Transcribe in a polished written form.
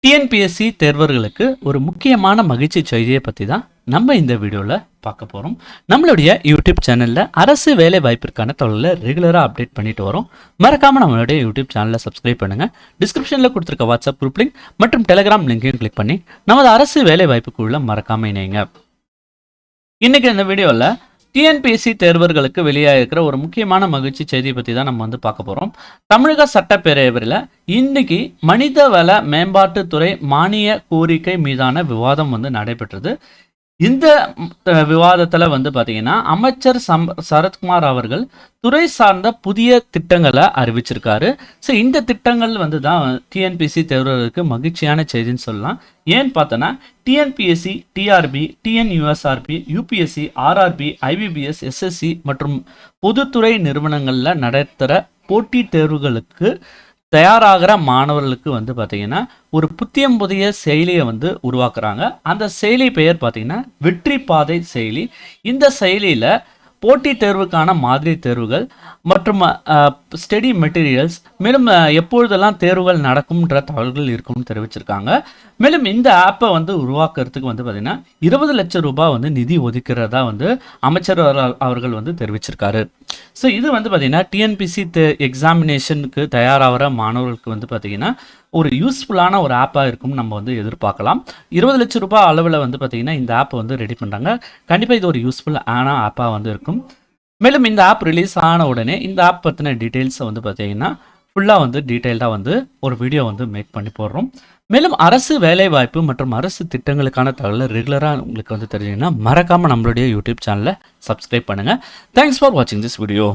TNPSC தேர்வர்களுக்கு ஒரு முக்கியமான மகிழ்ச்சி செய்தியை பற்றி தான் நம்ம இந்த வீடியோவில் பார்க்க போகிறோம். நம்மளுடைய யூடியூப் சேனலில் அரசு வேலை வாய்ப்பிற்கான தகவலை ரெகுலராக அப்டேட் பண்ணிட்டு வரோம். மறக்காமல் நம்மளுடைய யூடியூப் சேனலை சப்ஸ்கிரைப் பண்ணுங்கள். டிஸ்கிரிப்ஷனில் கொடுத்துருக்க வாட்ஸ்அப் குரூப் லிங்க் மற்றும் டெலிகிராம் லிங்கையும் கிளிக் பண்ணி நமது அரசு வேலை வாய்ப்புக்குள்ள மறக்காமல் இணைங்க. இன்றைக்கி இந்த வீடியோவில் டிஎன்பிஎஸ்சி தேர்வர்களுக்கு வெளியாகிருக்கிற ஒரு முக்கியமான மகிழ்ச்சி செய்தியை பற்றி தான் நம்ம பார்க்க போகிறோம். தமிழக சட்டப்பேரவையில் இன்னைக்கு மனிதவள மேம்பாட்டுத்துறை மானிய கோரிக்கை மீதான விவாதம் நடைபெற்றது. இந்த விவாதத்தில் பார்த்தீங்கன்னா அமைச்சர் சரத்குமார் அவர்கள் துறை சார்ந்த புதிய திட்டங்களை அறிவிச்சிருக்காரு. ஸோ இந்த திட்டங்கள் தான் டிஎன்பிஎஸ்சி தேர்வர்களுக்கு மகிழ்ச்சியான செய்தின்னு சொல்லலாம். ஏன்னு பார்த்தோன்னா TNPSC, TRB, TNUSRB, UPSC, RRB, IBPS, SSC மற்றும் பொதுத்துறை நிறுவனங்களில் நடத்துகிற போட்டித் தேர்வுகளுக்கு தயாராகிற மாணவர்களுக்கு பார்த்தீங்கன்னா ஒரு புதிய செயலியை உருவாக்குறாங்க. அந்த செயலி பெயர் பார்த்தீங்கன்னா வெற்றி பாதை செயலி. இந்த செயலியில் போட்டித் தேர்வுக்கான மாதிரி தேர்வுகள் மற்றும் ஸ்டடி மெட்டீரியல்ஸ், மேலும் எப்பொழுதெல்லாம் தேர்வுகள் நடக்கும்ன்ற தகவல்கள் இருக்கும்னு தெரிவிச்சிருக்காங்க. மேலும் இந்த ஆப்பை உருவாக்குறதுக்கு பார்த்தீங்கன்னா 20 லட்சம் ரூபாய் நிதி ஒதுக்கிறதா அமைச்சர் அவர்கள் தெரிவிச்சிருக்காரு. ஸோ இது பார்த்தீங்கன்னா டிஎன்பிஎஸ்சி எக்ஸாமினேஷனுக்கு தயாராகிற மாணவர்களுக்கு பார்த்தீங்கன்னா ஒரு யூஸ்ஃபுல்லான ஒரு ஆப்பாக இருக்கும்னு நம்ம எதிர்பார்க்கலாம். 20 லட்சம் ரூபாய் அளவில் பார்த்தீங்கன்னா இந்த ஆப்பை ரெடி பண்ணுறாங்க. கண்டிப்பாக இது ஒரு யூஸ்ஃபுல்லான ஆப்பாக இருக்கும். மேலும் இந்த ஆப் ரிலீஸ் ஆன உடனே இந்த ஆப் பற்றின டீட்டெயில்ஸை பார்த்தீங்கன்னா ஃபுல்லாக டீட்டெயில்டாக ஒரு வீடியோ மேக் பண்ணி போடுறோம். மேலும் அரசு வேலைவாய்ப்பு மற்றும் அரசு திட்டங்களுக்கான தகவலை ரெகுலராக உங்களுக்கு தெரிஞ்சுங்கன்னா மறக்காமல் நம்மளுடைய யூடியூப் சேனலை சப்ஸ்கிரைப் பண்ணுங்கள். தேங்க்ஸ் ஃபார் வாட்சிங் திஸ் வீடியோ.